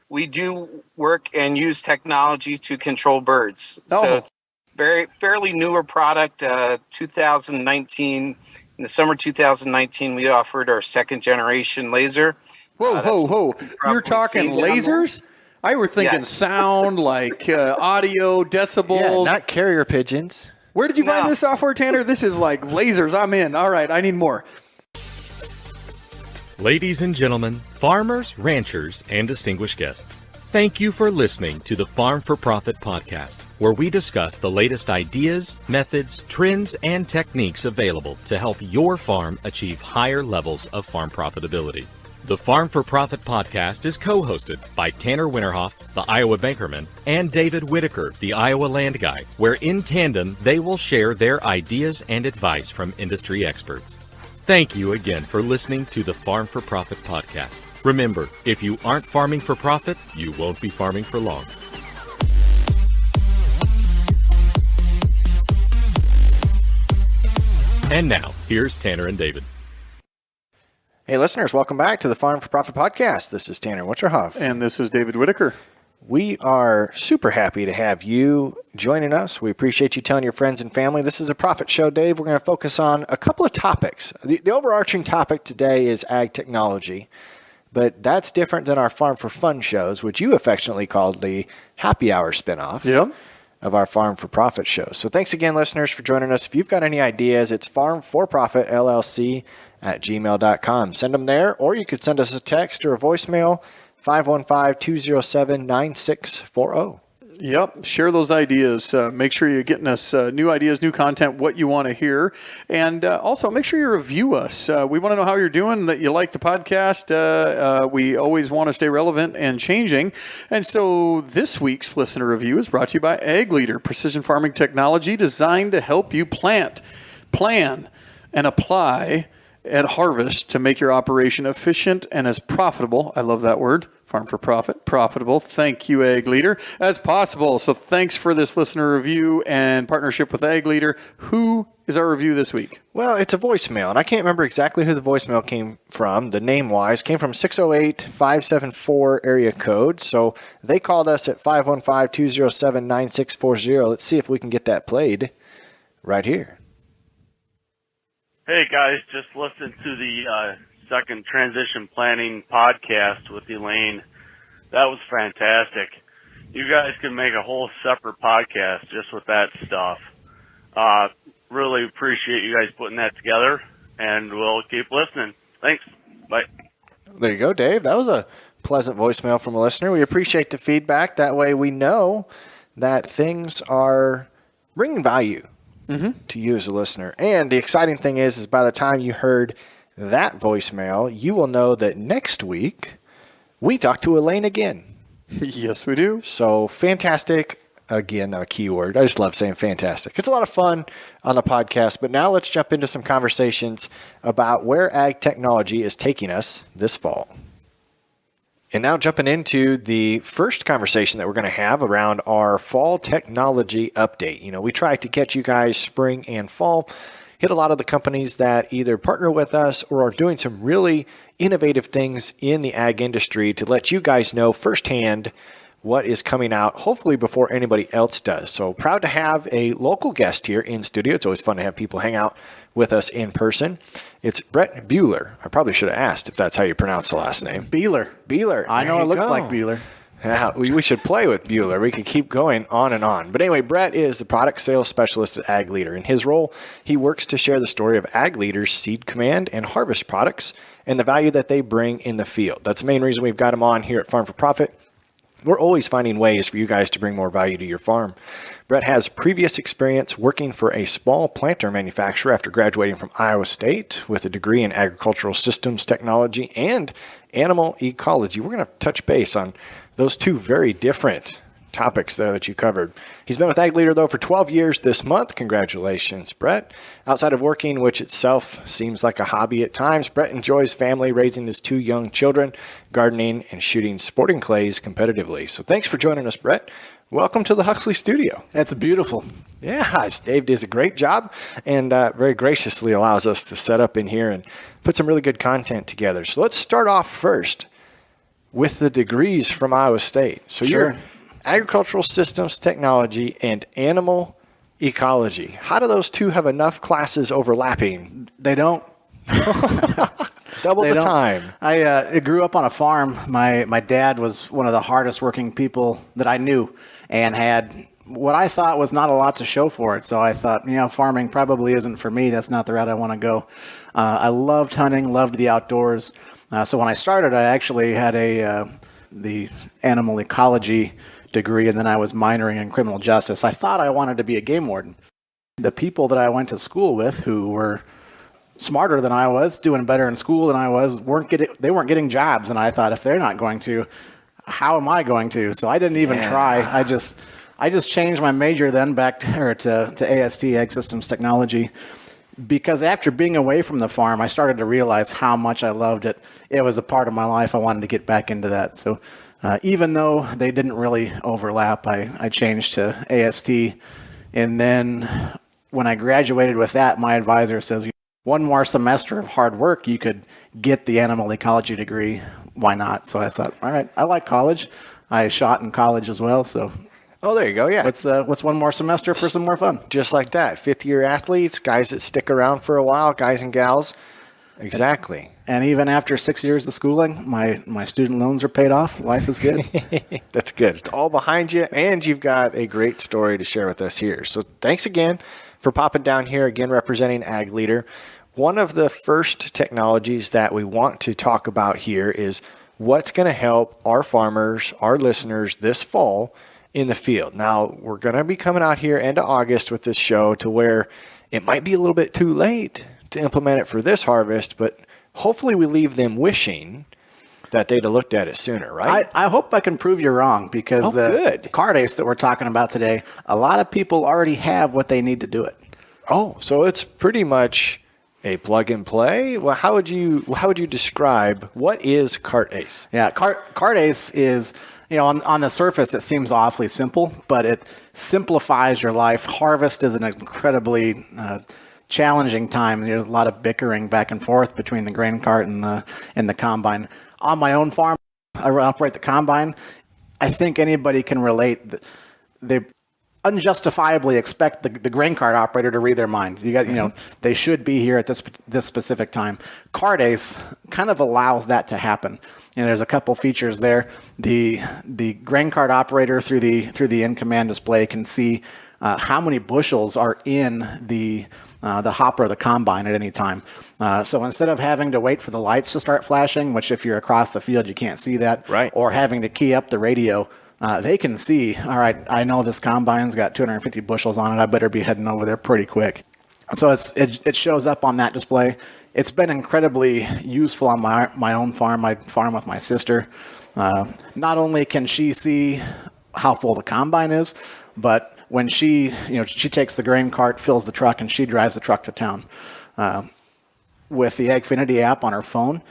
we do work and use technology to control birds. So it's fairly newer product. 2019, in the summer 2019, we offered our second generation laser. Whoa. You're talking lasers? I were thinking sound, like audio, decibels. Yeah, not carrier pigeons. Where did you find this software, Tanner? This is like lasers. I'm in. All right, I need more. Ladies and gentlemen, farmers, ranchers, and distinguished guests, thank you for listening to the Farm for Profit podcast, where we discuss the latest ideas, methods, trends, and techniques available to help your farm achieve higher levels of farm profitability. The Farm for Profit podcast is co-hosted by Tanner Winterhoff, the Iowa Bankerman, and David Whitaker, the Iowa Land Guy, where in tandem they will share their ideas and advice from industry experts. Thank you again for listening to the Farm for Profit podcast. Remember, if you aren't farming for profit, you won't be farming for long. And now, here's Tanner and David. Hey, listeners, welcome back to the Farm for Profit podcast. This is Tanner Winterhoff. And this is David Whitaker. We are super happy to have you joining us. We appreciate you telling your friends and family. This is a profit show, Dave. We're going to focus on a couple of topics. The overarching topic today is ag technology, but that's different than our Farm for Fun shows, which you affectionately called the happy hour spinoff of our Farm for Profit show. So thanks again, listeners, for joining us. If you've got any ideas, it's farmforprofitllc@gmail.com. Send them there, or you could send us a text or a voicemail, 515-207-9640. Yep. Share those ideas. Make sure you're getting us new ideas, new content, what you want to hear. And also make sure you review us. We want to know how you're doing, that you like the podcast. We always want to stay relevant and changing. And so this week's listener review is brought to you by Ag Leader, precision farming technology designed to help you plant, plan, and apply at harvest to make your operation efficient and as profitable. I love that word. Farm for profit, profitable. Thank you, Ag Leader, as possible. So thanks for this listener review and partnership with Ag Leader. Who is our review this week? Well, it's a voicemail, and I can't remember exactly who the voicemail came from. The name-wise came from 608-574 area code. So they called us at 515-207-9640. Let's see if we can get that played right here. Hey guys, just listened to the second transition planning podcast with Elaine. That was fantastic. You guys can make a whole separate podcast just with that stuff. Really appreciate you guys putting that together, and we'll keep listening. Thanks. Bye. There you go, Dave. That was a pleasant voicemail from a listener. We appreciate the feedback. That way we know that things are bringing value to you as a listener. And the exciting thing is by the time you heard that voicemail, you will know that next week we talk to Elaine again. Yes, we do. So fantastic. Again, a keyword. I just love saying fantastic. It's a lot of fun on the podcast. But now let's jump into some conversations about where ag technology is taking us this fall. And now jumping into the first conversation that we're going to have around our fall technology update. You know, we try to catch you guys spring and fall, hit a lot of the companies that either partner with us or are doing some really innovative things in the ag industry to let you guys know firsthand what is coming out, hopefully before anybody else does. So proud to have a local guest here in studio. It's always fun to have people hang out with us in person. It's Brett Buehler. I probably should have asked if that's how you pronounce the last name. Buehler. I know it looks like Buehler. Yeah, we should play with Buehler. We could keep going on and on. But anyway, Brett is the product sales specialist at Ag Leader. In his role, he works to share the story of Ag Leader's Seed Command and Harvest products and the value that they bring in the field. That's the main reason we've got him on here at Farm for Profit. We're always finding ways for you guys to bring more value to your farm. Brett has previous experience working for a small planter manufacturer after graduating from Iowa State with a degree in agricultural systems technology and animal ecology. We're going to touch base on those two very different topics there that you covered. He's been with Ag Leader, though, for 12 years this month. Congratulations, Brett. Outside of working, which itself seems like a hobby at times, Brett enjoys family, raising his two young children, gardening, and shooting sporting clays competitively. So thanks for joining us, Brett. Welcome to the Huxley studio. That's beautiful. Yeah, Dave does a great job and very graciously allows us to set up in here and put some really good content together. So let's start off first. with the degrees from Iowa State. So Sure. you're agricultural systems technology and animal ecology. How do those two have enough classes overlapping? They don't. Double They the don't. time. I grew up on a farm. My dad was one of the hardest working people that I knew, and had what I thought was not a lot to show for it. So I thought, farming probably isn't for me. That's not the route I want to go. I loved hunting, loved the outdoors. So when I started, I actually had the animal ecology degree, and then I was minoring in criminal justice. I thought I wanted to be a game warden. The people that I went to school with, who were smarter than I was, doing better in school than I was, weren't getting jobs. And I thought, if they're not going to, how am I going to? So I didn't even try. I just changed my major then back to AST, Ag Systems Technology, because after being away from the farm, I started to realize how much I loved it. It was a part of my life. I wanted to get back into that. So even though they didn't really overlap, I changed to AST. And then when I graduated with that, my advisor says, one more semester of hard work, you could get the animal ecology degree. Why not? So I thought, all right, I like college. I shot in college as well. So Oh, there you go. Yeah. what's one more semester for some more fun? Just like that. Fifth-year athletes, guys that stick around for a while, guys and gals. Exactly. And even after 6 years of schooling, my student loans are paid off. Life is good. That's good. It's all behind you, and you've got a great story to share with us here. So thanks again for popping down here, again representing Ag Leader. One of the first technologies that we want to talk about here is what's going to help our farmers, our listeners this fall in the field. Now, we're going to be coming out here end of August with this show to where it might be a little bit too late to implement it for this harvest, but hopefully we leave them wishing that they'd have looked at it sooner, right? I hope I can prove you wrong, because good. the card ace that we're talking about today, a lot of people already have what they need to do it. Oh, so it's pretty much a plug and play? Well, how would you describe what is Cart Ace? Yeah, card ace is, on the surface it seems awfully simple, but it simplifies your life. Harvest is an incredibly challenging time. There's a lot of bickering back and forth between the grain cart and the combine. On my own farm, I operate the combine. I think anybody can relate. They unjustifiably expect the grain cart operator to read their mind. They should be here at this specific time. Cart Ace kind of allows that to happen. There's a couple features there. The grain cart operator through the in-command display can see how many bushels are in the hopper of the combine at any time. So instead of having to wait for the lights to start flashing, which if you're across the field you can't see that, right, or having to key up the radio, they can see, all right, I know this combine's got 250 bushels on it. I better be heading over there pretty quick. So it shows up on that display. It's been incredibly useful on my own farm. I farm with my sister. Not only can she see how full the combine is, but when she takes the grain cart, fills the truck, and she drives the truck to town. With the Agfinity app on her phone,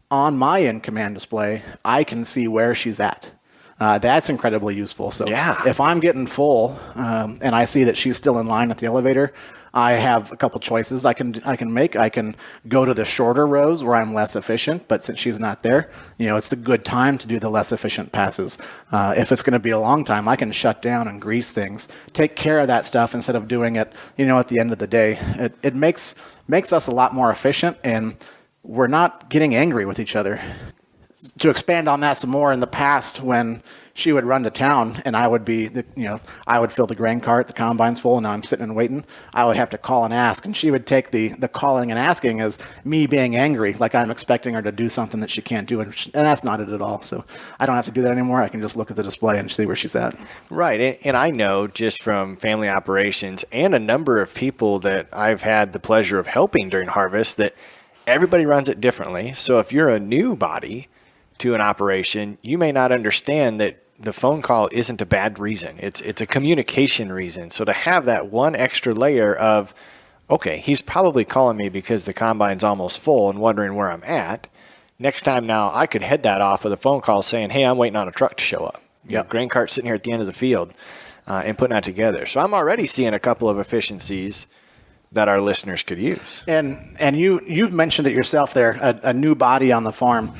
on my in-command display, I can see where she's at. That's incredibly useful. So if I'm getting full and I see that she's still in line at the elevator, I have a couple choices I can make. I can go to the shorter rows where I'm less efficient, but since she's not there, it's a good time to do the less efficient passes. If it's going to be a long time, I can shut down and grease things, take care of that stuff instead of doing it, at the end of the day. It makes us a lot more efficient, and we're not getting angry with each other. To expand on that some more, in the past when she would run to town and I would I would fill the grain cart, the combine's full, and now I'm sitting and waiting, I would have to call and ask, and she would take the calling and asking as me being angry, like I'm expecting her to do something that she can't do, and that's not it at all. So I don't have to do that anymore. I can just look at the display and see where she's at. Right, and I know just from family operations and a number of people that I've had the pleasure of helping during harvest that everybody runs it differently. So if you're a new body to an operation, you may not understand that the phone call isn't a bad reason. It's a communication reason. So to have that one extra layer of, okay, he's probably calling me because the combine's almost full and wondering where I'm at. Next time now I could head that off with a phone call saying, hey, I'm waiting on a truck to show up. Yep. Grain cart sitting here at the end of the field and putting that together. So I'm already seeing a couple of efficiencies that our listeners could use. And you mentioned it yourself there, a new body on the farm.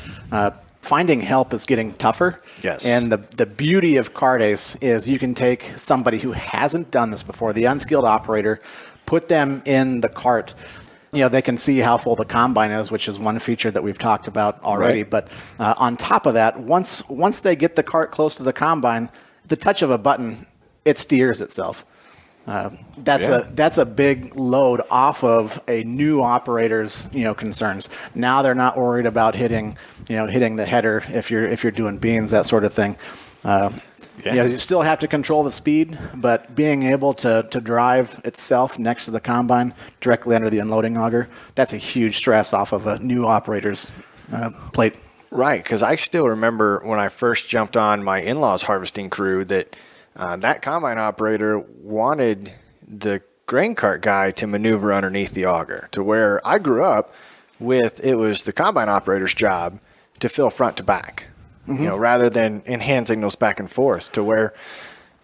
finding help is getting tougher. Yes. And the beauty of CartAce is you can take somebody who hasn't done this before, the unskilled operator, put them in the cart. They can see how full the combine is, which is one feature that we've talked about already. Right. But on top of that, once they get the cart close to the combine, the touch of a button, it steers itself. That's a big load off of a new operator's concerns. Now they're not worried about hitting the header if you're doing beans, that sort of thing. You still have to control the speed, but being able to drive itself next to the combine directly under the unloading auger, that's a huge stress off of a new operator's plate. Right, because I still remember when I first jumped on my in-laws harvesting crew that that combine operator wanted the grain cart guy to maneuver underneath the auger, to where I grew up with it was the combine operator's job to fill front to back, rather than in hand signals back and forth, to where,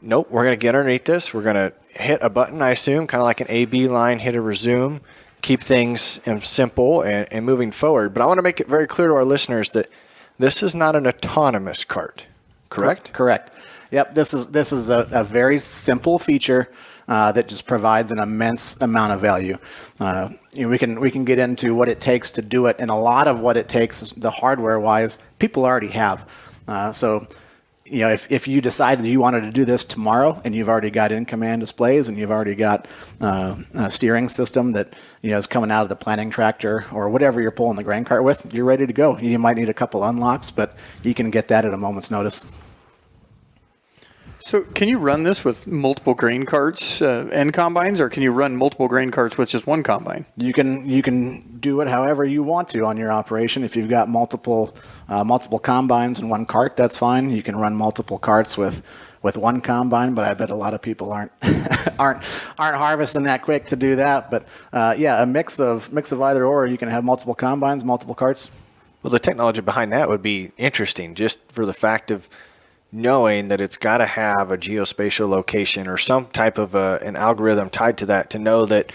nope, we're going to get underneath this. We're going to hit a button, I assume, kind of like an A-B line, hit a resume, keep things simple and moving forward. But I want to make it very clear to our listeners that this is not an autonomous cart, correct? Correct. Yep, this is a very simple feature that just provides an immense amount of value. We can get into what it takes to do it, and a lot of what it takes, the hardware-wise, people already have. If you decided you wanted to do this tomorrow, and you've already got in-command displays, and you've already got a steering system that is coming out of the planting tractor or whatever you're pulling the grain cart with, you're ready to go. You might need a couple unlocks, but you can get that at a moment's notice. So can you run this with multiple grain carts and combines, or can you run multiple grain carts with just one combine? You can do it however you want to on your operation. If you've got multiple combines in one cart, that's fine. You can run multiple carts with one combine, but I bet a lot of people aren't harvesting that quick to do that. But a mix of either or. You can have multiple combines, multiple carts. Well, the technology behind that would be interesting, just for the fact of knowing that it's got to have a geospatial location or some type of an algorithm tied to that, to know that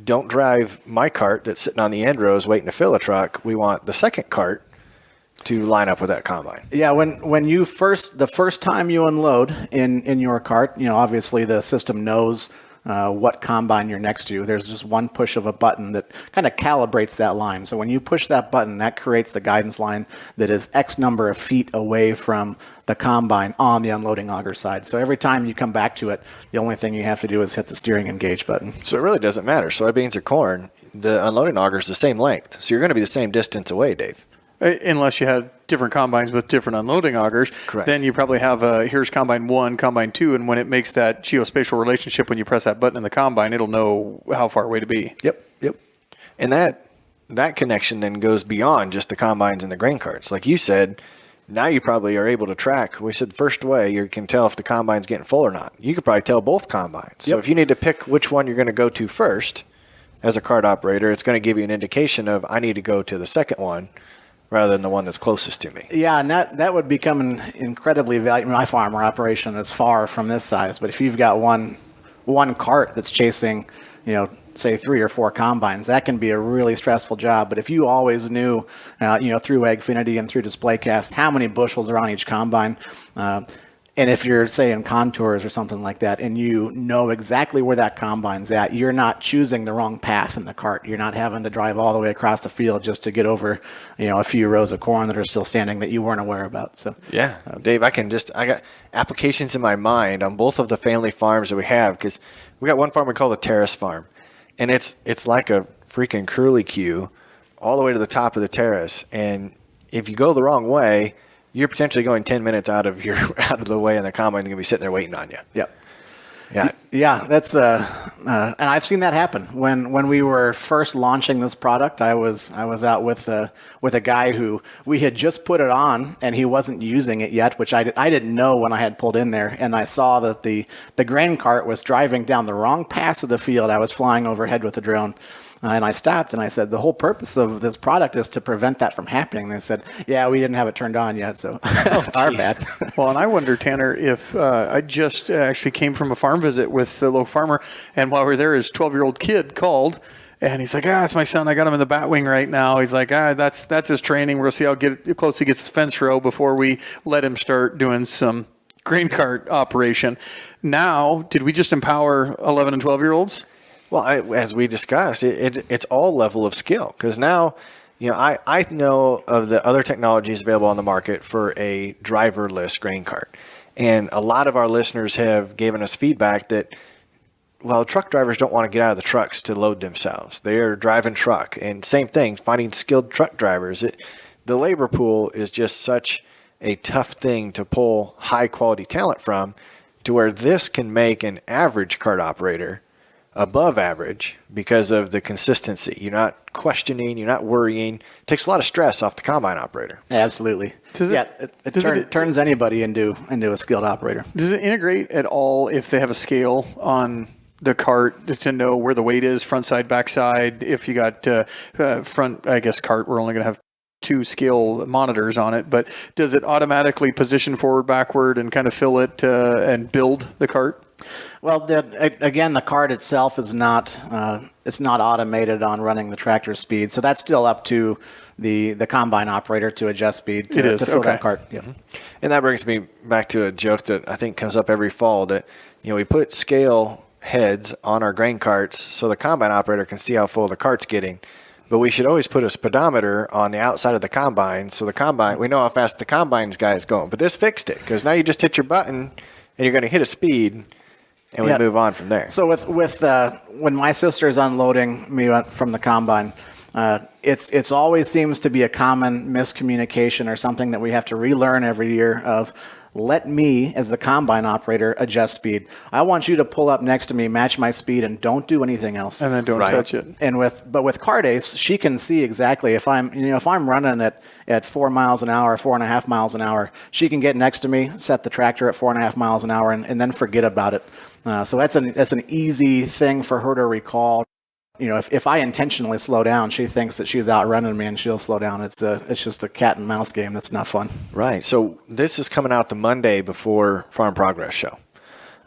don't drive my cart that's sitting on the end rows waiting to fill a truck. We want the second cart to line up with that combine. Yeah, when you the first time you unload in your cart, obviously the system knows what combine you're next to. There's just one push of a button that kind of calibrates that line. So when you push that button, that creates the guidance line that is X number of feet away from the combine on the unloading auger side. So every time you come back to it, the only thing you have to do is hit the steering engage button. So it really doesn't matter. Soybeans or corn, the unloading auger is the same length. So you're going to be the same distance away, Dave. Unless you had different combines with different unloading augers. Correct. Then you probably have here's combine 1, combine 2, and when it makes that geospatial relationship, when you press that button in the combine, it'll know how far away to be. Yep. And that connection then goes beyond just the combines and the grain carts. Like you said, now you probably are able to track. We said the first way you can tell if the combine's getting full or not. You could probably tell both combines. So Yep. if you need to pick which one you're going to go to first as a cart operator, it's going to give you an indication of I need to go to the second one rather than the one that's closest to me. Yeah, and that would become an incredibly valuable. My farmer operation is far from this size, but if you've got one cart that's chasing, say 3 or 4 combines, that can be a really stressful job. But if you always knew, through AgFinity and through DisplayCast, how many bushels are on each combine, and if you're, say, in contours or something like that, and you know exactly where that combine's at, you're not choosing the wrong path in the cart. You're not having to drive all the way across the field just to get over, a few rows of corn that are still standing that you weren't aware about. So Yeah, Dave, I got applications in my mind on both of the family farms that we have, because we got one farm we call the terrace farm, and it's like a freaking curlicue all the way to the top of the terrace, and if you go the wrong way, you're potentially going 10 minutes out of the way, and the combine's going to be sitting there waiting on you. Yep. Yeah. That's and I've seen that happen. When we were first launching this product, I was out with a guy who we had just put it on, and he wasn't using it yet, which I didn't know when I had pulled in there, and I saw that the grain cart was driving down the wrong pass of the field. I was flying overhead with the drone. And I stopped and I said, the whole purpose of this product is to prevent that from happening. And they said, yeah, we didn't have it turned on yet, so our bad. Well, and I wonder, Tanner, if I just actually came from a farm visit with the local farmer, and while we were there, his 12-year-old kid called And he's like, it's my son. I got him in the bat wing right now. He's like, that's his training. We'll see how close he gets to the fence row before we let him start doing some grain cart operation. Now, did we just empower 11 and 12-year-olds? Well, as we discussed, it's all level of skill, because now, I know of the other technologies available on the market for a driverless grain cart. And a lot of our listeners have given us feedback that, well, truck drivers don't want to get out of the trucks to load themselves. They are driving truck. And same thing, finding skilled truck drivers. The labor pool is just such a tough thing to pull high-quality talent from, to where this can make an average cart operator above average because of the consistency. You're not questioning, you're not worrying. It takes a lot of stress off the combine operator. Yeah, absolutely. It turns anybody into a skilled operator. Does it integrate at all if they have a scale on the cart to know where the weight is, front side, back side? If you got front, I guess, cart, we're only going to have 2 scale monitors on it, but does it automatically position forward, backward, and kind of fill it and build the cart? Well, again, the cart itself is not it's not automated on running the tractor speed, so that's still up to the combine operator to adjust speed to fill that cart. Yeah. Mm-hmm. And that brings me back to a joke that I think comes up every fall, that we put scale heads on our grain carts so the combine operator can see how full the cart's getting. But we should always put a speedometer on the outside of the combine, so the combine, we know how fast the combine's guy is going. But this fixed it, because now you just hit your button and you're going to hit a speed, and we move on from there. So with when my sister's unloading me from the combine, it's always seems to be a common miscommunication or something that we have to relearn every year of, let me, as the combine operator, adjust speed. I want you to pull up next to me, match my speed, and don't do anything else. And then don't touch it. And with CartAce, she can see exactly if I'm running at 4 miles an hour, 4.5 miles an hour, she can get next to me, set the tractor at 4.5 miles an hour, and then forget about it. So that's an easy thing for her to recall. If I intentionally slow down, she thinks that she's outrunning me and she'll slow down. It's just a cat and mouse game. That's not fun. Right. So this is coming out the Monday before Farm Progress Show.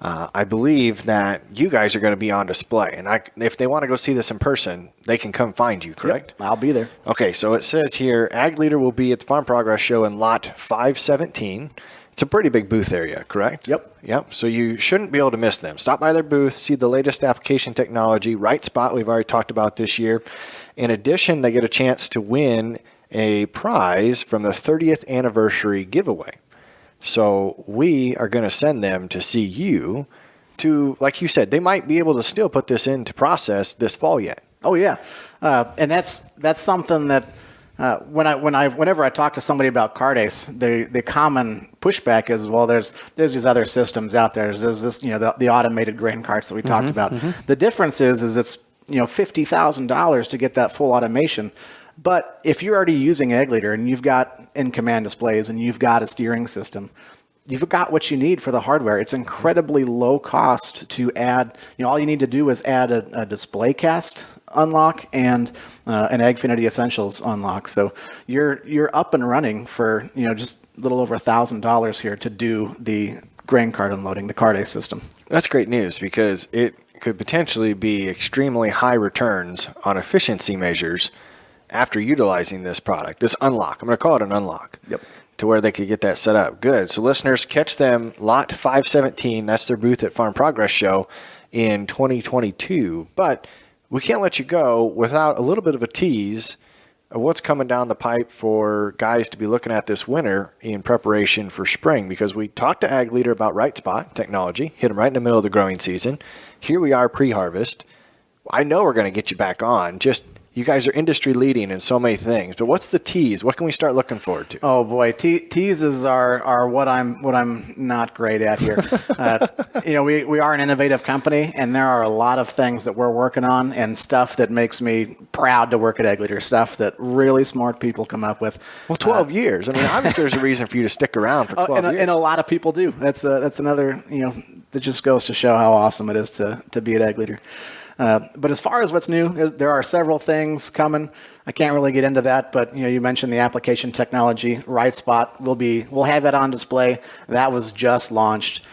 I believe that you guys are going to be on display, and if they want to go see this in person, they can come find you, correct? Yep, I'll be there. Okay, so it says here, Ag Leader will be at the Farm Progress Show in lot 517. It's a pretty big booth area, correct? Yep. So you shouldn't be able to miss them. Stop by their booth, see the latest application technology. Right Spot, we've already talked about this year. In addition, they get a chance to win a prize from the 30th anniversary giveaway. So we are going to send them to see you to, like you said, they might be able to still put this into process this fall yet. Oh yeah, and that's something that whenever I talk to somebody about CartAce, the common pushback is, well, there's these other systems out there. There's this the automated grain carts that we talked about. The difference is it's $50,000 to get that full automation. But if you're already using Ag Leader and you've got in-command displays and you've got a steering system, you've got what you need for the hardware. It's incredibly low cost to add. All you need to do is add a DisplayCast unlock and an AgFinity Essentials unlock. So you're up and running for just a little over $1,000 here to do the grain cart unloading, the CartAce system. That's great news, because it could potentially be extremely high returns on efficiency measures after utilizing this product, this unlock. I'm going to call it an unlock. Yep. To where they could get that set up. Good. So listeners, catch them lot 517. That's their booth at Farm Progress Show in 2022. But we can't let you go without a little bit of a tease of what's coming down the pipe for guys to be looking at this winter in preparation for spring, because we talked to Ag Leader about Right Spot technology, hit them right in the middle of the growing season. Here we are pre-harvest. I know we're going to get you back on. Just you guys are industry leading in so many things, but what's the tease? What can we start looking forward to? Oh boy, teases are what I'm not great at here. We are an innovative company, and there are a lot of things that we're working on and stuff that makes me proud to work at Ag Leader. Stuff that really smart people come up with. Well, 12 years. I mean, obviously there's a reason for you to stick around for 12 years. And a lot of people do. That's another that just goes to show how awesome it is to be at Ag Leader. But as far as what's new, there are several things coming. I can't really get into that, but you mentioned the application technology. Right Spot we'll have that on display. That was just launched,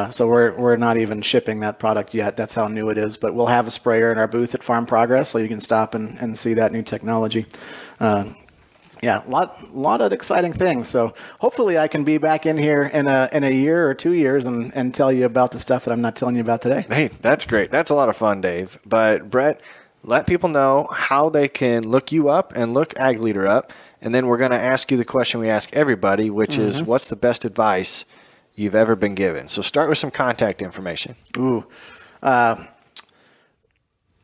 so we're not even shipping that product yet. That's how new it is. But we'll have a sprayer in our booth at Farm Progress, so you can stop and see that new technology. Yeah, a lot of exciting things. So hopefully I can be back in here in a year or 2 years and tell you about the stuff that I'm not telling you about today. Hey, that's great. That's a lot of fun, Dave. But Brett, let people know how they can look you up and look Ag Leader up. And then we're going to ask you the question we ask everybody, which is, what's the best advice you've ever been given? So start with some contact information.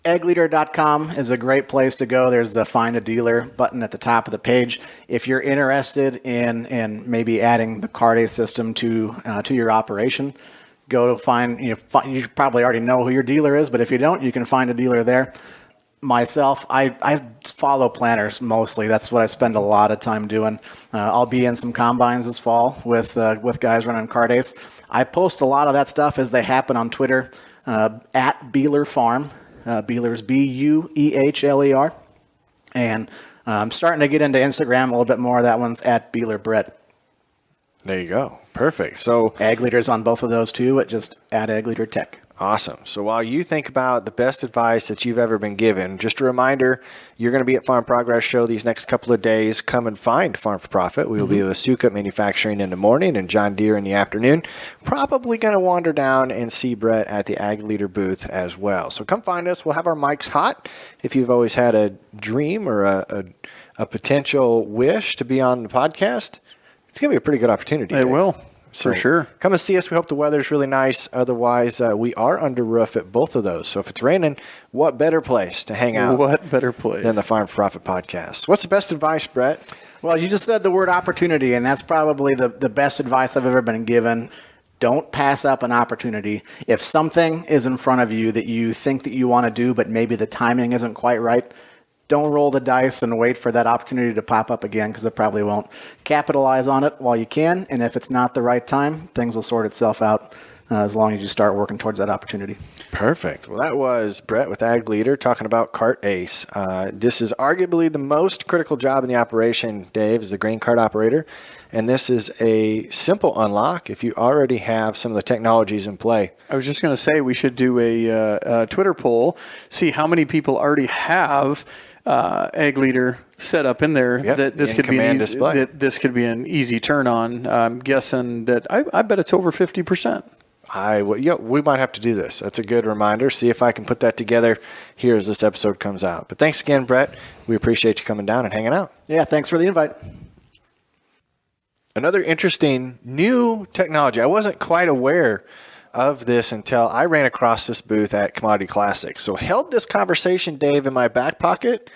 AgLeader.com is a great place to go. There's the Find a Dealer button at the top of the page. If you're interested in maybe adding the Carday system to your operation, go to find. You probably already know who your dealer is, but if you don't, you can find a dealer there. Myself, I follow planters mostly. That's what I spend a lot of time doing. I'll be in some combines this fall with guys running Cardays. I post a lot of that stuff as they happen on Twitter at Beeler Farm. Beeler's Buehler, and I'm starting to get into Instagram a little bit more. That one's at Beeler Brett. There you go. Perfect. So Ag Leader's on both of those too, just at Ag Leader Tech. Awesome. So while you think about the best advice that you've ever been given, just a reminder, you're going to be at Farm Progress Show these next couple of days. Come and find Farm for Profit. We will be with Sukup Manufacturing in the morning and John Deere in the afternoon. Probably going to wander down and see Brett at the Ag Leader booth as well. So come find us. We'll have our mics hot. If you've always had a dream or a potential wish to be on the podcast, it's going to be a pretty good opportunity. It will. For sure. Come and see us. We hope the weather's really nice. Otherwise, we are under roof at both of those. So if it's raining, what better place to hang out? What better place than the Farm for Profit podcast? What's the best advice, Brett? Well, you just said the word opportunity, and that's probably the best advice I've ever been given. Don't pass up an opportunity. If something is in front of you that you think that you want to do, but maybe the timing isn't quite right, don't roll the dice and wait for that opportunity to pop up again, because it probably won't. Capitalize on it while you can, and if it's not the right time, things will sort itself out as long as you start working towards that opportunity. Perfect. Well, that was Brett with Ag Leader talking about Cart Ace. This is arguably the most critical job in the operation, Dave, is the grain cart operator. And this is a simple unlock if you already have some of the technologies in play. I was just going to say we should do a Twitter poll, see how many people already have Ag Leader set up in there. Yep, that this could be this could be an easy turn on. I'm guessing that I bet it's over 50%. We might have to do this. That's a good reminder. See if I can put that together here as this episode comes out. But thanks again, Brett. We appreciate you coming down and hanging out. Yeah, thanks for the invite. Another interesting new technology. I wasn't quite aware of this until I ran across this booth at Commodity Classics. So held this conversation, Dave, in my back pocket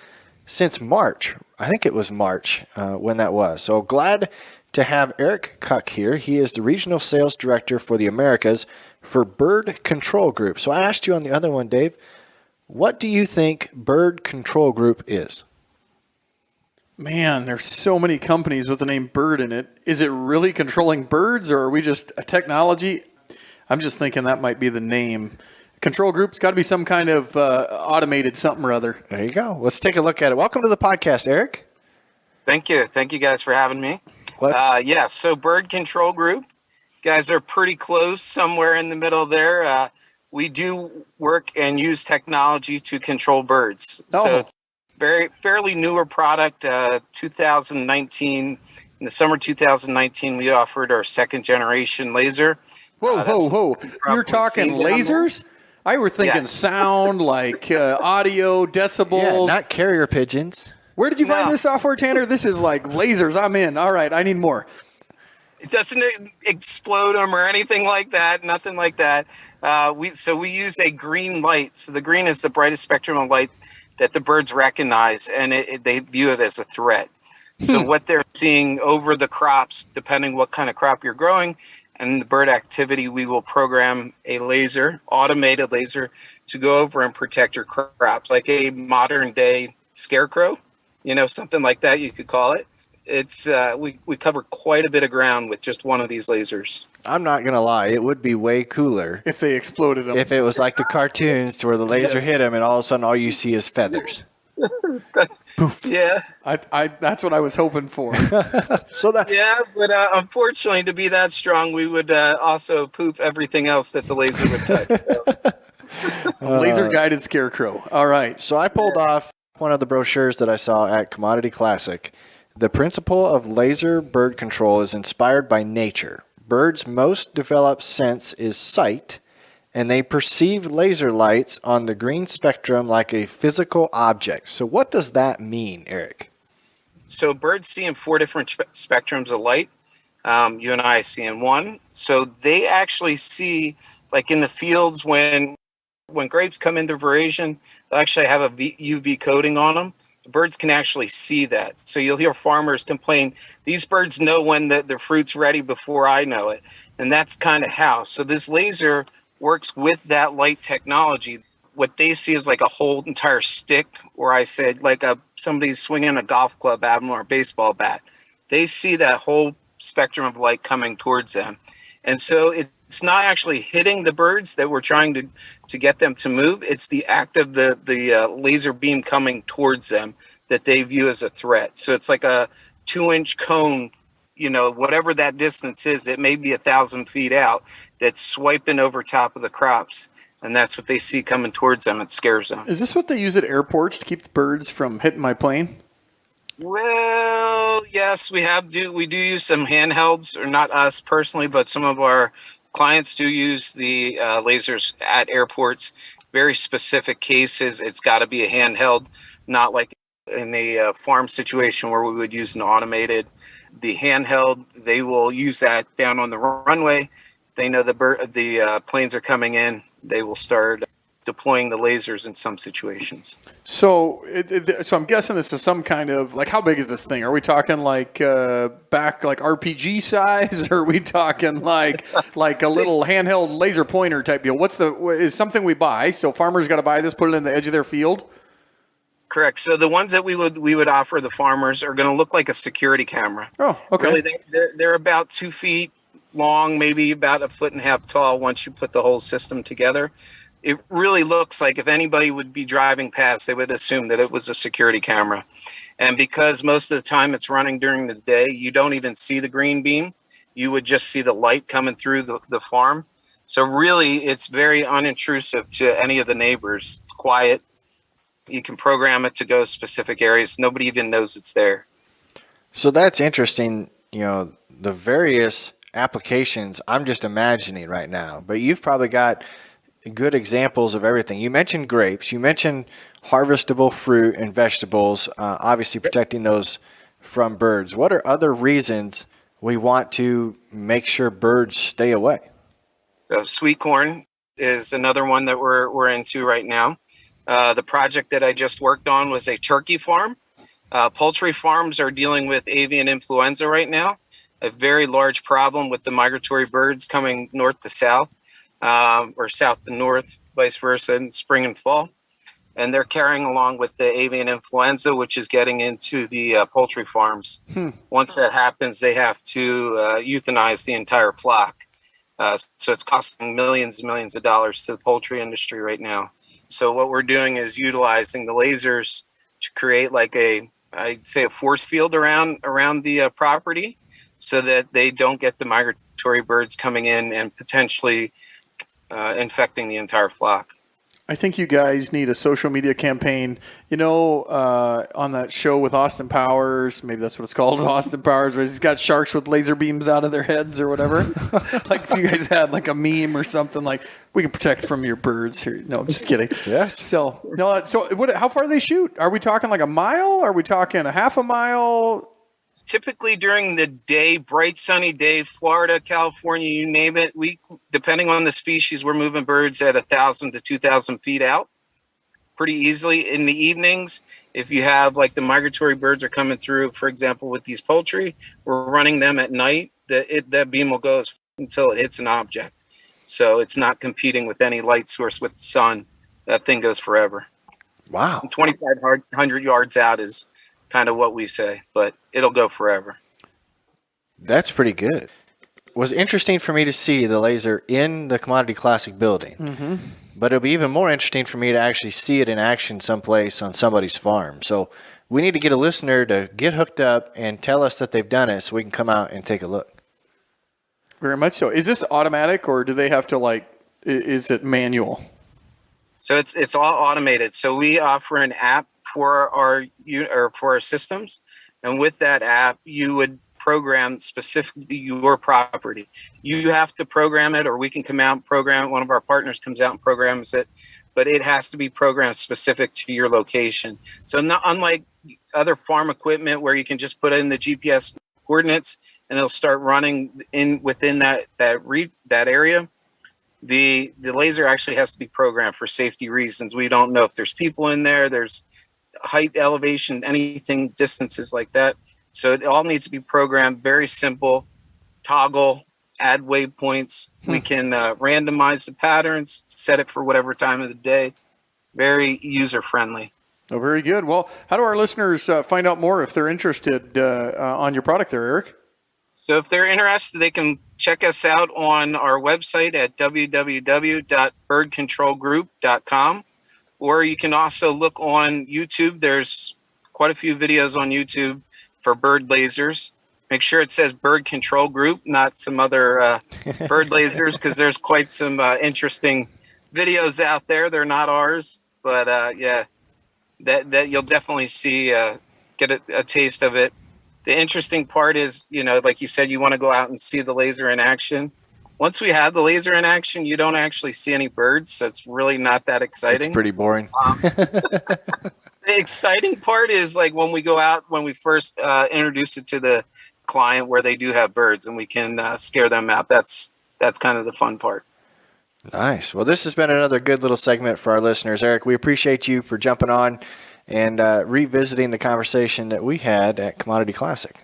since March. I think it was March when that was. So glad to have Eric Kuck here. He is the Regional Sales Director for the Americas for Bird Control Group. So I asked you on the other one, Dave, what do you think Bird Control Group is? Man, there's so many companies with the name Bird in it. Is it really controlling birds, or are we just a technology? I'm just thinking that might be the name. Control group's got to be some kind of automated something or other. There you go. Let's take a look at it. Welcome to the podcast, Eric. Thank you. Thank you guys for having me. So Bird Control Group, guys are pretty close, somewhere in the middle there. We do work and use technology to control birds. Oh. So it's fairly newer product. 2019, in the summer 2019, we offered our second generation laser. Whoa. You're talking lasers? I were thinking sound, like audio, decibels. Yeah, not carrier pigeons. Where did you find this software, Tanner? This is like lasers. I'm in. All right, I need more. It doesn't explode them or anything like that. Nothing like that. We use a green light. So the green is the brightest spectrum of light that the birds recognize, and they view it as a threat. So what they're seeing over the crops, depending what kind of crop you're growing, and the bird activity, we will program a laser, automated laser, to go over and protect your crops, like a modern day scarecrow, something like that you could call it. It's we cover quite a bit of ground with just one of these lasers. I'm not going to lie. It would be way cooler If they exploded them. if it was like the cartoons to where the laser Yes. hit him and all of a sudden all you see is feathers. Yeah, That's what I was hoping for. So that yeah, but unfortunately, to be that strong, we would also poop everything else that the laser would touch. So. Laser guided scarecrow. All right. So I pulled off one of the brochures that I saw at Commodity Classic. The principle of laser bird control is inspired by nature. Birds' most developed sense is sight, and they perceive laser lights on the green spectrum like a physical object. So what does that mean, Eric? So birds see in 4 different spectrums of light. You and I see in one. So they actually see, like in the fields, when grapes come into veraison, they'll actually have a UV coating on them. The birds can actually see that. So you'll hear farmers complain, these birds know when the fruit's ready before I know it. And that's kind of how. So this laser works with that light technology. What they see is like a whole entire stick, or I said like somebody's swinging a golf club at them or a baseball bat. They see that whole spectrum of light coming towards them. And so it's not actually hitting the birds that we're trying to get them to move. It's the act of the laser beam coming towards them that they view as a threat. So it's like a 2-inch cone, whatever that distance is, it may be 1,000 feet out, that's swiping over top of the crops. And that's what they see coming towards them. It scares them. Is this what they use at airports to keep the birds from hitting my plane? Well, yes, we do use some handhelds, or not us personally, but some of our clients do use the lasers at airports. Very specific cases, it's got to be a handheld, not like in a farm situation where we would use an automated. The handheld, they will use that down on the runway. They know the planes are coming in. They will start deploying the lasers in some situations. So I'm guessing this is some kind of, like, how big is this thing? Are we talking like back like RPG size? Or are we talking like a little handheld laser pointer type deal? Is something we buy? So farmers got to buy this, put it in the edge of their field? Correct. So the ones that we would offer the farmers are going to look like a security camera. Oh, okay. Really, they're about 2 feet long, maybe about 1.5 feet tall once you put the whole system together. It really looks like if anybody would be driving past, they would assume that it was a security camera. And because most of the time it's running during the day, you don't even see the green beam. You would just see the light coming through the farm. So really, it's very unintrusive to any of the neighbors. It's quiet. You can program it to go specific areas. Nobody even knows it's there. So that's interesting, the various applications I'm just imagining right now, but you've probably got good examples of everything. You mentioned grapes, you mentioned harvestable fruit and vegetables, obviously protecting those from birds. What are other reasons we want to make sure birds stay away? So sweet corn is another one that we're into right now. The project that I just worked on was a turkey farm. Poultry farms are dealing with avian influenza right now, a very large problem with the migratory birds coming north to south, or south to north, vice versa, in spring and fall. And they're carrying along with the avian influenza, which is getting into the poultry farms. Once that happens, they have to euthanize the entire flock. So it's costing millions and millions of dollars to the poultry industry right now. So what we're doing is utilizing the lasers to create like I'd say a force field around the property, so that they don't get the migratory birds coming in and potentially infecting the entire flock. I think you guys need a social media campaign. On that show with Austin Powers, maybe that's what it's called, Austin Powers, where he's got sharks with laser beams out of their heads or whatever. Like if you guys had like a meme or something like, we can protect from your birds here. No, I'm just kidding. Yes. So how far do they shoot? Are we talking like a mile? Are we talking a half a mile? Typically during the day, bright sunny day, Florida, California, you name it, depending on the species, we're moving birds at 1,000 to 2,000 feet out pretty easily. In the evenings, if you have like the migratory birds are coming through, for example, with these poultry, we're running them at night. That beam will go until it hits an object. So it's not competing with any light source with the sun. That thing goes forever. Wow. 2,500 yards out is kind of what we say, but it'll go forever. That's pretty good. It was interesting for me to see the laser in the Commodity Classic building. Mm-hmm. But it'll be even more interesting for me to actually see it in action someplace on somebody's farm. So we need to get a listener to get hooked up and tell us that they've done it so we can come out and take a look. Very much so. Is this automatic, or do they have to is it manual? So it's all automated. So we offer an app for our systems, and with that app, you would program specifically your property. You have to program it, or we can come out and program it. One of our partners comes out and programs it, but it has to be programmed specific to your location. So unlike other farm equipment where you can just put in the GPS coordinates and it'll start running within that area, the laser actually has to be programmed for safety reasons. We don't know if there's people in there, there's height, elevation, anything, distances like that. So it all needs to be programmed. Very simple. Toggle, add waypoints. We can randomize the patterns, set it for whatever time of the day. Very user friendly. Oh, very good. Well, how do our listeners find out more if they're interested on your product there, Eric? So if they're interested, they can check us out on our website at www.birdcontrolgroup.com, or you can also look on YouTube. There's quite a few videos on YouTube for bird lasers. Make sure it says Bird Control Group, not some other bird lasers, because there's quite some interesting videos out there. They're not ours, but that you'll definitely see, get a taste of it. The interesting part is, like you said, you want to go out and see the laser in action. Once we have the laser in action, you don't actually see any birds, so it's really not that exciting. It's pretty boring. The exciting part is when we go out, when we first introduce it to the client where they do have birds and we can scare them out. That's kind of the fun part. Nice. Well, this has been another good little segment for our listeners. Eric, we appreciate you for jumping on and revisiting the conversation that we had at Commodity Classic.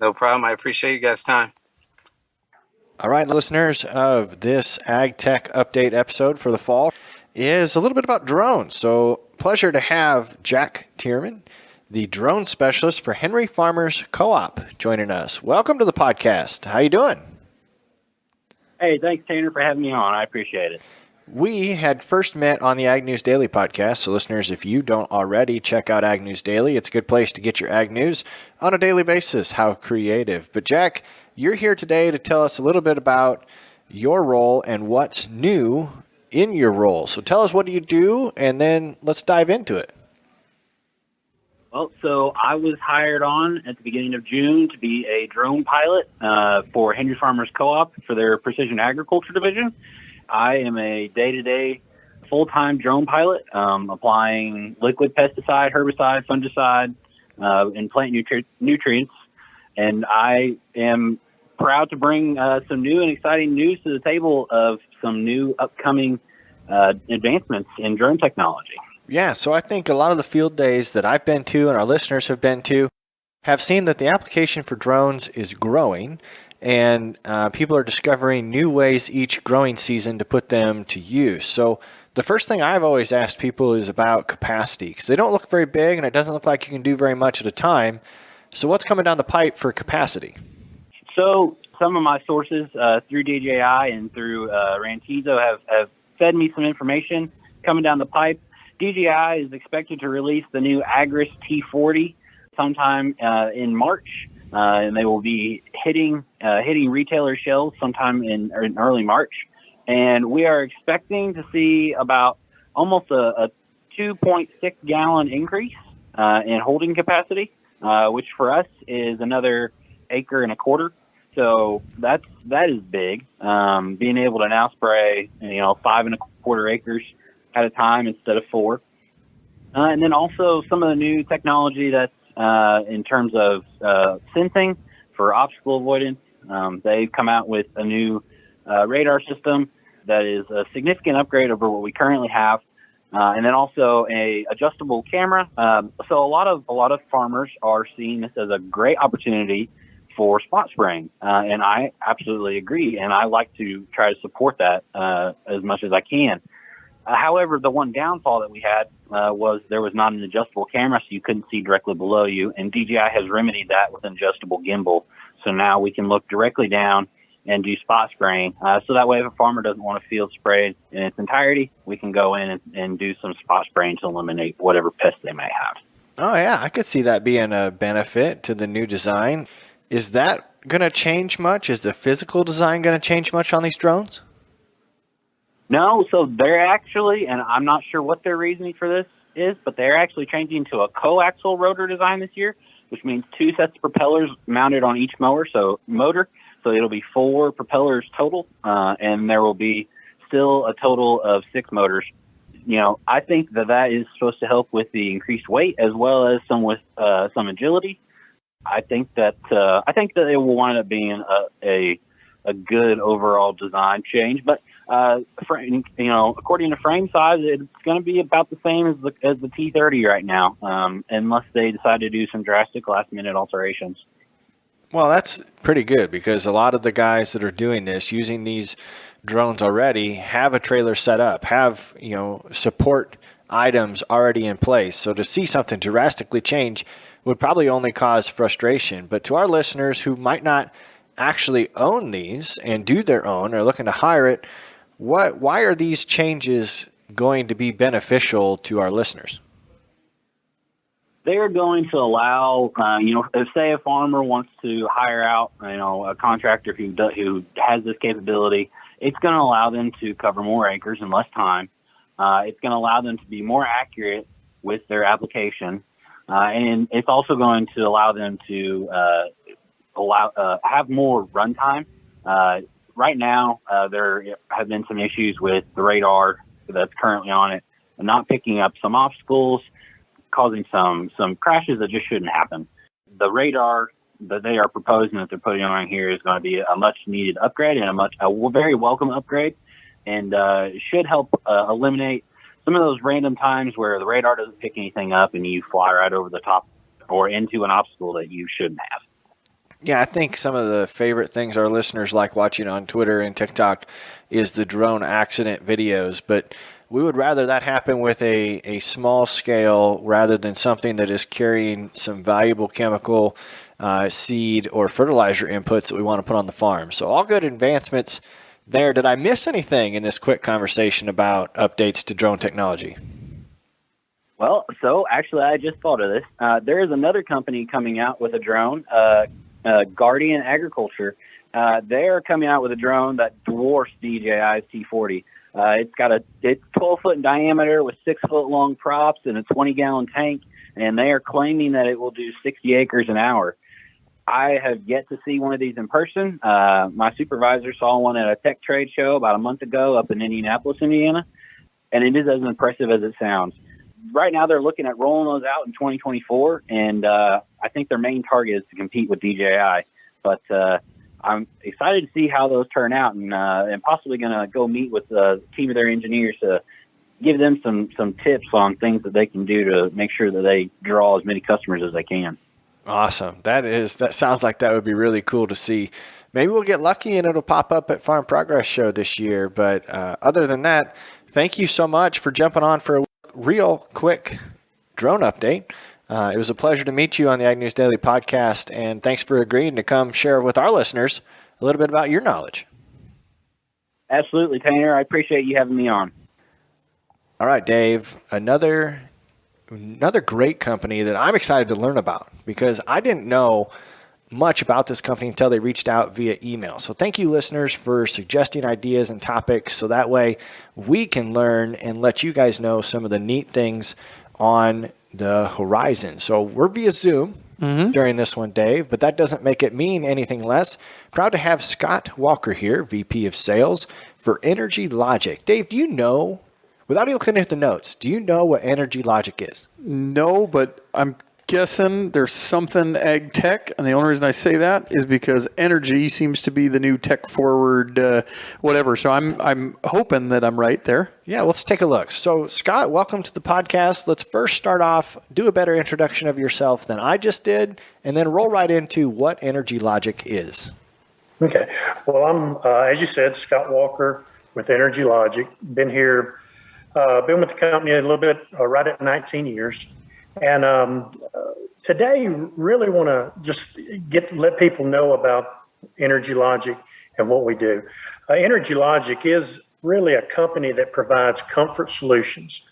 No problem. I appreciate you guys' time. All right, listeners of this Ag Tech Update episode for the fall is a little bit about drones. So pleasure to have Jack Tierman, the drone specialist for Henry Farmers Co-op, joining us. Welcome to the podcast. How you doing? Hey, thanks, Tanner, for having me on. I appreciate it. We had first met on the Ag News Daily podcast. So listeners, if you don't already, check out Ag News Daily. It's a good place to get your ag news on a daily basis. How creative. But Jack, you're here today to tell us a little bit about your role and what's new in your role. So tell us, what do you do, and then let's dive into it. Well, so I was hired on at the beginning of June to be a drone pilot for Henry Farmers Co-op for their precision agriculture division. I am a day-to-day full-time drone pilot, applying liquid pesticide, herbicide, fungicide, and plant nutrients. And I am proud to bring some new and exciting news to the table of some new upcoming advancements in drone technology. Yeah, so I think a lot of the field days that I've been to and our listeners have been to have seen that the application for drones is growing, and people are discovering new ways each growing season to put them to use. So the first thing I've always asked people is about capacity, because they don't look very big and it doesn't look like you can do very much at a time. So what's coming down the pipe for capacity? So some of my sources through DJI and through Rantizo have fed me some information coming down the pipe. DJI is expected to release the new Agris T40 sometime in March, and they will be hitting retailer shelves sometime in early March. And we are expecting to see about almost a 2.6 gallon increase in holding capacity, which for us is another 1.25 acres. So that is big. Being able to now spray 5.25 acres at a time instead of 4. And then also some of the new technology that's in terms of sensing for obstacle avoidance. They've come out with a new radar system that is a significant upgrade over what we currently have. And then also a adjustable camera. So a lot of farmers are seeing this as a great opportunity for spot spraying. And I absolutely agree. And I like to try to support that as much as I can. However, the one downfall that we had was there was not an adjustable camera, so you couldn't see directly below you. And DJI has remedied that with an adjustable gimbal. So now we can look directly down and do spot spraying. So that way, if a farmer doesn't want to field spray in its entirety, we can go in and do some spot spraying to eliminate whatever pests they may have. Oh, yeah. I could see that being a benefit to the new design. Is that going to change much? Is the physical design going to change much on these drones? No, so they're actually, and I'm not sure what their reasoning for this is, but they're actually changing to a coaxial rotor design this year, which means 2 sets of propellers mounted on each motor. So it'll be 4 propellers total, and there will be still a total of 6 motors. I think that is supposed to help with the increased weight as well as some agility. I think that it will wind up being a good overall design change, but according to frame size, it's going to be about the same as the T30 right now, unless they decide to do some drastic last-minute alterations. Well, that's pretty good because a lot of the guys that are doing this, using these drones already, have a trailer set up, have support items already in place. So to see something drastically change would probably only cause frustration. But to our listeners who might not actually own these and do their own or looking to hire it, why are these changes going to be beneficial to our listeners? They're going to allow, if say a farmer wants to hire out, a contractor who has this capability, it's going to allow them to cover more acres in less time. It's going to allow them to be more accurate with their application, and it's also going to allow them to have more runtime. Right now, there have been some issues with the radar that's currently on it, not picking up some obstacles, causing some crashes that just shouldn't happen. The radar that they are proposing that they're putting on here is going to be a much needed upgrade and a very welcome upgrade, and should help eliminate some of those random times where the radar doesn't pick anything up and you fly right over the top or into an obstacle that you shouldn't have. Yeah, I think some of the favorite things our listeners like watching on Twitter and TikTok is the drone accident videos, but we would rather that happen with a small scale rather than something that is carrying some valuable chemical, seed, or fertilizer inputs that we want to put on the farm. So all good advancements there. Did I miss anything in this quick conversation about updates to drone technology? Well, so actually I just thought of this. There is another company coming out with a drone, Guardian Agriculture. They're coming out with a drone that dwarfs DJI's T40. It's 12 foot in diameter with 6 foot long props and a 20-gallon tank, and they are claiming that it will do 60 acres an hour. I have yet to see one of these in person. My supervisor saw one at a tech trade show about a month ago up in Indianapolis, Indiana, and it is as impressive as it sounds. Right now, they're looking at rolling those out in 2024, and I think their main target is to compete with DJI. But I'm excited to see how those turn out, and possibly going to go meet with a team of their engineers to give them some tips on things that they can do to make sure that they draw as many customers as they can. Awesome. That sounds like that would be really cool to see. Maybe we'll get lucky and it'll pop up at Farm Progress Show this year. But other than that, thank you so much for jumping on for a real quick drone update. It was a pleasure to meet you on the Ag News Daily podcast, and thanks for agreeing to come share with our listeners a little bit about your knowledge. Absolutely, Tanner. I appreciate you having me on. All right, Dave, another great company that I'm excited to learn about because I didn't know much about this company until they reached out via email. So thank you, listeners, for suggesting ideas and topics so that way we can learn and let you guys know some of the neat things on the horizon. So we're via Zoom during this one, Dave, but that doesn't make it mean anything less. Proud to have Scott Walker here, VP of Sales for Energy Logic. Dave, do you know, without even looking at the notes, do you know what Energy Logic is? No, but I'm guessing there's something ag tech, and the only reason I say that is because energy seems to be the new tech forward whatever. So I'm hoping that I'm right there. Yeah, let's take a look. So Scott, welcome to the podcast. Let's first start off, do a better introduction of yourself than I just did, and then roll right into what Energy Logic is. Okay. Well, I'm, as you said, Scott Walker with Energy Logic. Been here Been with the company a little bit, right at 19 years. And today, really want to just let people know about Energy Logic and what we do. Energy Logic is really a company that provides comfort solutions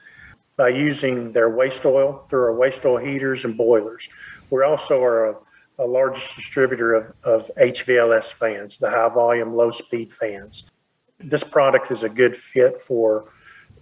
by using their waste oil through our waste oil heaters and boilers. We also are a largest distributor of HVLS fans, the high volume, low speed fans. This product is a good fit for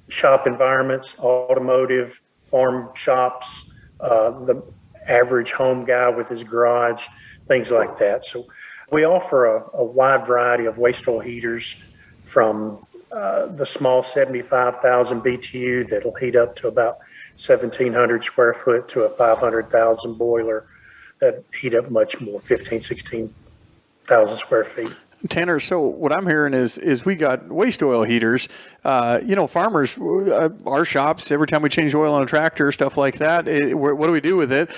shop environments, automotive, farm shops, the average home guy with his garage, things like that. So we offer a wide variety of waste oil heaters, from the small 75,000 BTU that'll heat up to about 1,700 square foot to a 500,000 boiler that heat up much more, 16,000 square feet. Tanner, so what I'm hearing is we got waste oil heaters. Farmers, our shops, every time we change oil on a tractor, stuff like that, what do we do with it?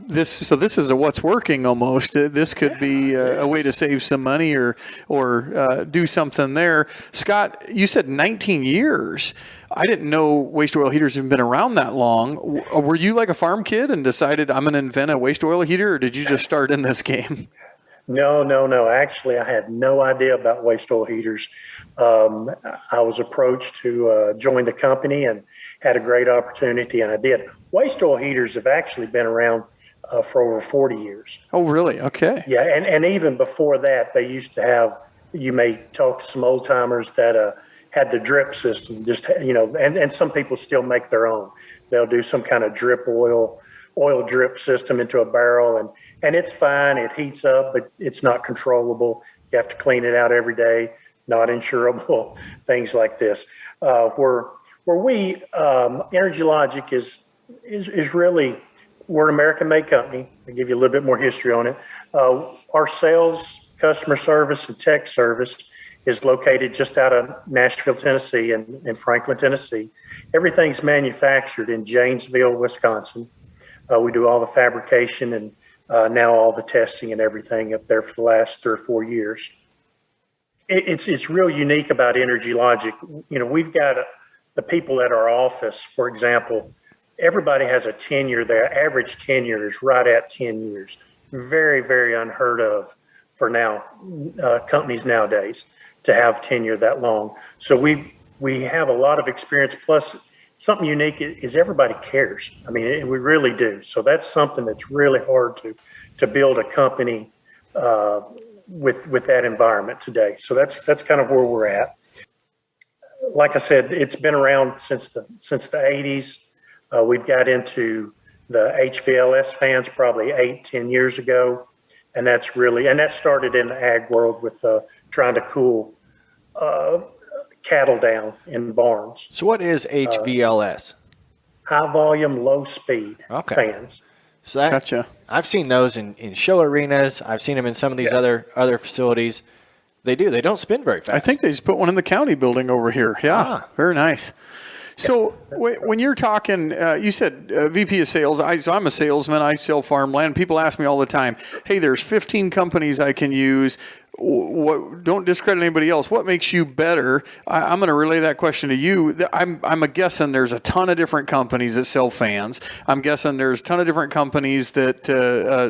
This is a what's working almost. This could be a way to save some money or do something there. Scott, you said 19 years. I didn't know waste oil heaters have been around that long. Were you like a farm kid and decided I'm going to invent a waste oil heater, or did you just start in this game? No. Actually, I had no idea about waste oil heaters. I was approached to join the company and had a great opportunity, and I did. Waste oil heaters have actually been around for over 40 years. Oh, really? Okay. Yeah, and even before that, they used to have, you may talk to some old timers that had the drip system, and some people still make their own. They'll do some kind of drip oil drip system into a barrel, and it's fine. It heats up, but it's not controllable. You have to clean it out every day, not insurable, things like this. Where we, Energy Logic is really, we're an American-made company. I'll give you a little bit more history on it. Our sales, customer service, and tech service is located just out of Nashville, Tennessee, and Franklin, Tennessee. Everything's manufactured in Janesville, Wisconsin. We do all the fabrication and now all the testing and everything up there for the last 3 or 4 years. It's real unique about Energy Logic. We've got the people at our office, for example, everybody has a tenure. Their average tenure is right at 10 years. Very, very unheard of for now companies nowadays to have tenure that long. So we have a lot of experience. Plus, something unique is everybody cares. I mean, we really do. So that's something that's really hard to build a company with that environment today. So that's kind of where we're at. Like I said, it's been around since the 80s. We've got into the HVLS fans probably 8-10 years ago, and that started in the ag world with trying to cool cattle down in barns. So what is HVLS? High volume, low speed fans. So Gotcha. I've seen those in show arenas. I've seen them in some of these other facilities. They don't spin very fast. I think they just put one in the county building over here. Yeah, very nice. So when you're talking, you said VP of sales. So I'm a salesman. I sell farmland. People ask me all the time, hey, there's 15 companies I can use. Don't discredit anybody else. What makes you better? I'm going to relay that question to you. I'm guessing there's a ton of different companies that sell fans. I'm guessing there's a ton of different companies that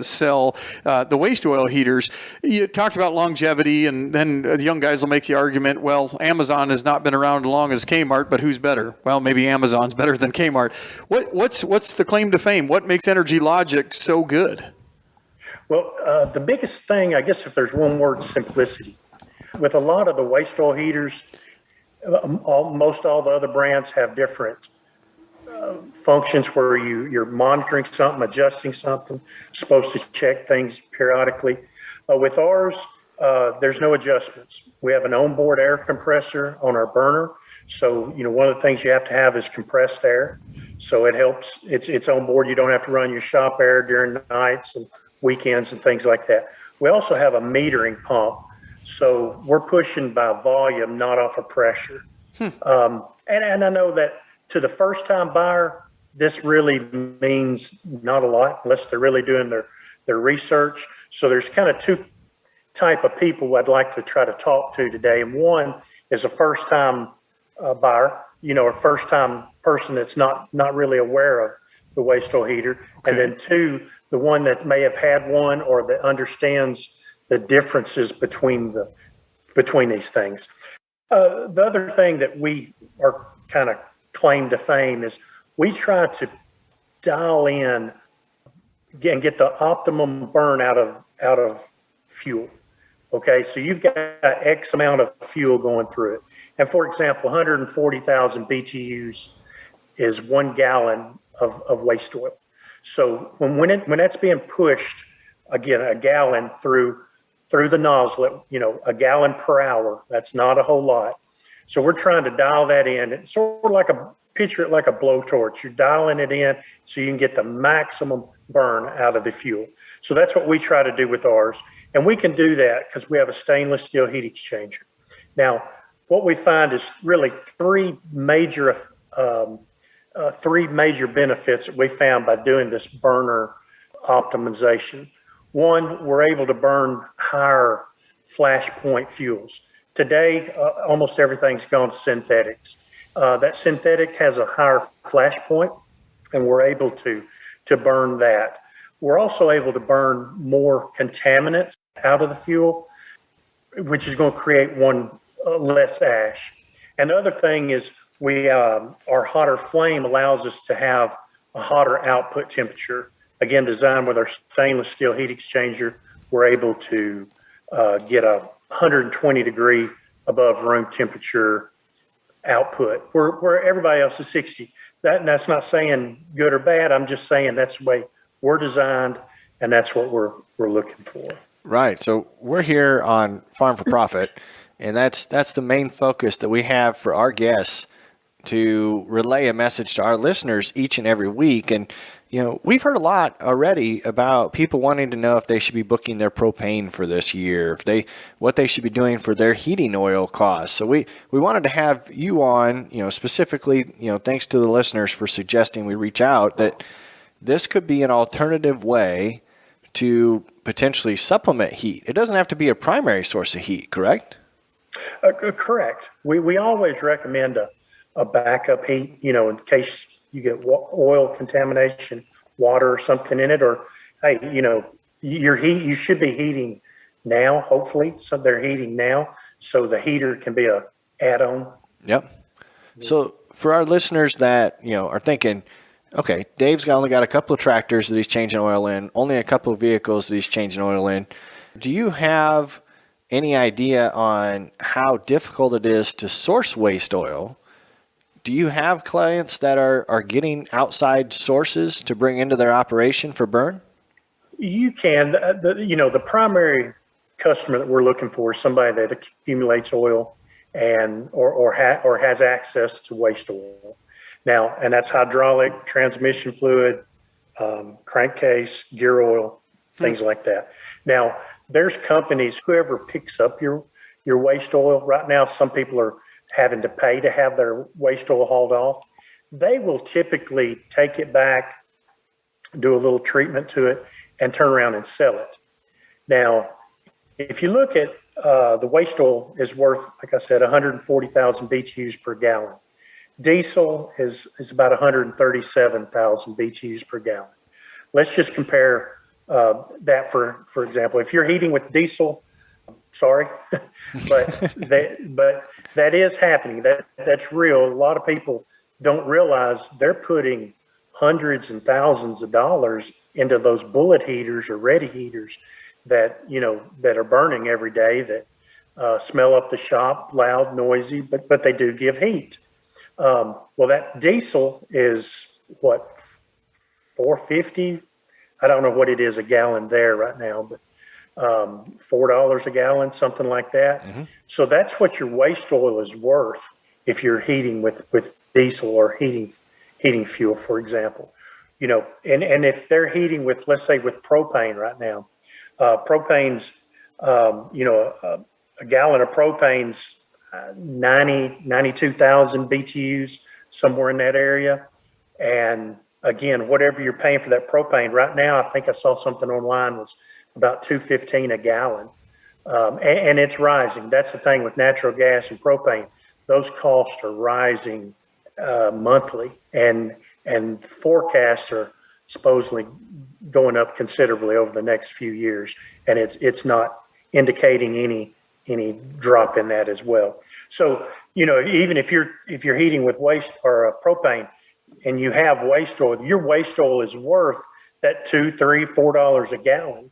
sell the waste oil heaters. You talked about longevity, and then the young guys will make the argument, well, Amazon has not been around as long as Kmart, but who's better? Well, maybe Amazon's better than Kmart. What's the claim to fame? What makes Energy Logic so good? Well, the biggest thing, I guess, if there's one word, simplicity. With a lot of the waste oil heaters, most all the other brands have different functions where you're monitoring something, adjusting something, supposed to check things periodically. With ours, there's no adjustments. We have an onboard air compressor on our burner. So, one of the things you have to have is compressed air. So it helps. It's on board. You don't have to run your shop air during nights and weekends and things like that. We also have a metering pump. So we're pushing by volume, not off of pressure. And I know that to the first time buyer, this really means not a lot unless they're really doing their research. So there's kind of two type of people I'd like to try to talk to today. And one is a first time buyer. a first time person that's not really aware of the waste oil heater. Okay. And then 2, the one that may have had one or that understands the differences between these things. The other thing that we are kind of claim to fame is we try to dial in and get the optimum burn out of fuel. Okay, so you've got X amount of fuel going through it. And for example, 140,000 BTUs is 1 gallon of waste oil. So when that's being pushed, again, a gallon through the nozzle, a gallon per hour, that's not a whole lot. So we're trying to dial that in. It's sort of picture it like a blowtorch. You're dialing it in so you can get the maximum burn out of the fuel. So that's what we try to do with ours. And we can do that because we have a stainless steel heat exchanger. Now, what we find is really three major benefits that we found by doing this burner optimization. One, we're able to burn higher flash point fuels. Today, almost everything's gone to synthetics. That synthetic has a higher flash point, and we're able to burn that. We're also able to burn more contaminants out of the fuel, which is going to create less ash. And the other thing is our hotter flame allows us to have a hotter output temperature. Again, designed with our stainless steel heat exchanger, we're able to get a 120 degree above room temperature output, where everybody else is 60. That's not saying good or bad. I'm just saying that's the way we're designed, and that's what we're looking for. Right. So we're here on Farm for Profit, and that's the main focus that we have for our guests, to relay a message to our listeners each and every week. And we've heard a lot already about people wanting to know if they should be booking their propane for this year, what they should be doing for their heating oil costs. So we wanted to have you on, specifically, thanks to the listeners for suggesting we reach out, that this could be an alternative way to potentially supplement heat. It doesn't have to be a primary source of heat, correct? Correct. We always recommend a backup heat, in case you get oil contamination, water or something in it, or hey, you should be heating now. Hopefully, so they're heating now, so the heater can be a add-on. Yep. So for our listeners that are thinking, okay, Dave's only got a couple of tractors that he's changing oil in, only a couple of vehicles that he's changing oil in. Do you have any idea on how difficult it is to source waste oil? Do you have clients that are getting outside sources to bring into their operation for burn? You can. The primary customer that we're looking for is somebody that accumulates oil or has access to waste oil. Now, and that's hydraulic, transmission fluid, crankcase, gear oil, things like that. Now, there's companies, whoever picks up your waste oil. Right now, some people are having to pay to have their waste oil hauled off. They will typically take it back, do a little treatment to it, and turn around and sell it. Now, if you look at the waste oil is worth, like I said, 140,000 BTUs per gallon. Diesel is about 137,000 BTUs per gallon. Let's just compare that for example. If you're heating with diesel, sorry, but that is happening. That's real. A lot of people don't realize they're putting hundreds and thousands of dollars into those bullet heaters or ready heaters that are burning every day, that smell up the shop, loud, noisy, but they do give heat. Well, that diesel is what, $4.50? I don't know what it is a gallon there right now, but $4 a gallon, something like that. Mm-hmm. So that's what your waste oil is worth if you're heating with diesel or heating fuel, for example. And if they're heating with, let's say, with propane right now, propane's, a gallon of propane's 92,000 BTUs, somewhere in that area. And again, whatever you're paying for that propane right now, I think I saw something online was about $2.15 a gallon. And it's rising. That's the thing with natural gas and propane. Those costs are rising monthly, and forecasts are supposedly going up considerably over the next few years, and it's not indicating any drop in that as well. So, even if you're heating with waste or propane, and you have waste oil, your waste oil is worth that $2, $3, $4 a gallon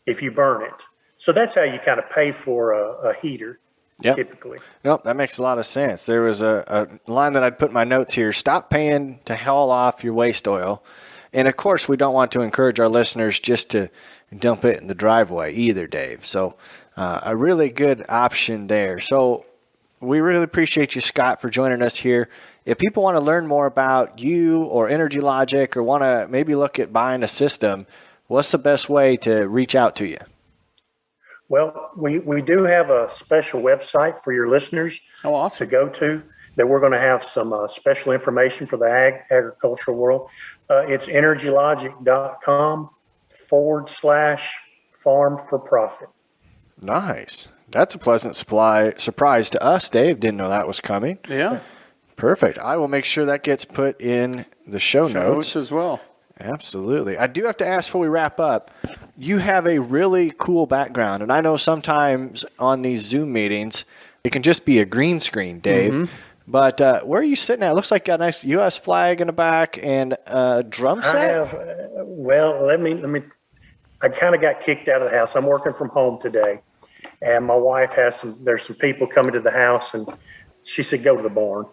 if you burn it. So that's how you kind of pay for a heater. Yep. Typically. Nope, that makes a lot of sense. There was a line that I'd put in my notes here: stop paying to haul off your waste oil. And of course, we don't want to encourage our listeners just to dump it in the driveway either, Dave. So a really good option there. So we really appreciate you, Scott, for joining us here. If people want to learn more about you or Energy Logic, or want to maybe look at buying a system, what's the best way to reach out to you? Well, we do have a special website for your listeners to go to, that we're going to have some special information for the agricultural world. It's energylogic.com/farm for profit. Nice. That's a pleasant surprise to us. Dave didn't know that was coming. Yeah. Perfect. I will make sure that gets put in the show notes as well. Absolutely. I do have to ask before we wrap up, you have a really cool background, and I know sometimes on these Zoom meetings, it can just be a green screen, Dave. Mm-hmm. But where are you sitting at? It looks like you got a nice U.S. flag in the back and a drum set. Let me. I kind of got kicked out of the house. I'm working from home today, and my wife there's some people coming to the house, and she said, go to the barn.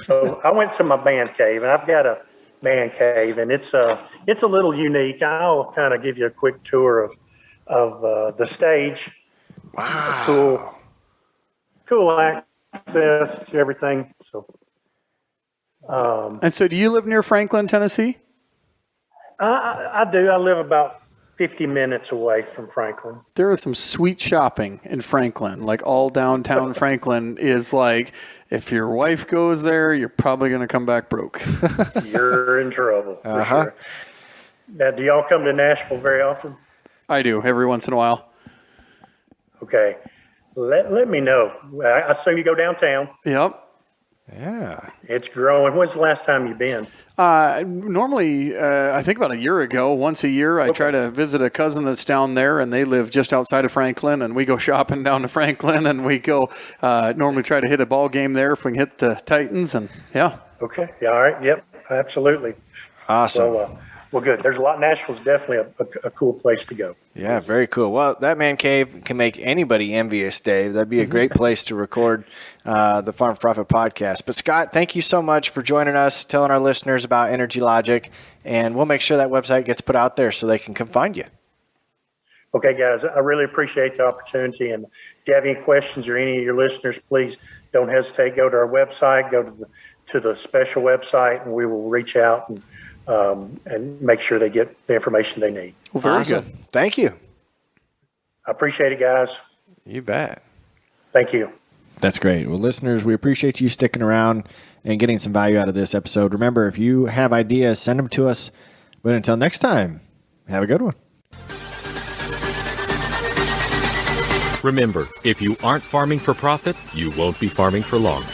So I went to my man cave, and I've got a man cave, and it's a little unique. I'll kind of give you a quick tour of the stage. Wow. Cool access to everything. So, and so do you live near Franklin, Tennessee? I do. I live about 50 minutes away from Franklin. There is some sweet shopping in Franklin. Like all downtown Franklin is like, if your wife goes there, you're probably going to come back broke. You're in trouble for sure. Now, do y'all come to Nashville very often? I do, every once in a while. Okay. Let me know. I assume you go downtown. Yep. Yeah. It's growing. When's the last time you've been? Normally, I think about a year ago, once a year, I try to visit a cousin that's down there, and they live just outside of Franklin, and we go shopping down to Franklin, and we go normally try to hit a ball game there if we can hit the Titans, and yeah. Okay. Yeah, all right. Yep. Absolutely. Awesome. Well, good. There's a lot. Nashville's definitely a cool place to go. Yeah, very cool. Well, that man cave can make anybody envious, Dave. That'd be a great place to record the Farm for Profit podcast. But Scott, thank you so much for joining us, telling our listeners about Energy Logic, and we'll make sure that website gets put out there so they can come find you. Okay, guys, I really appreciate the opportunity. And if you have any questions or any of your listeners, please don't hesitate. Go to our website, go to the special website, and we will reach out and make sure they get the information they need. Well, very good. Thank you. I appreciate it, guys. You bet. Thank you. That's great. Well, listeners, we appreciate you sticking around and getting some value out of this episode. Remember, if you have ideas, send them to us. But until next time, have a good one. Remember, if you aren't farming for profit, you won't be farming for long.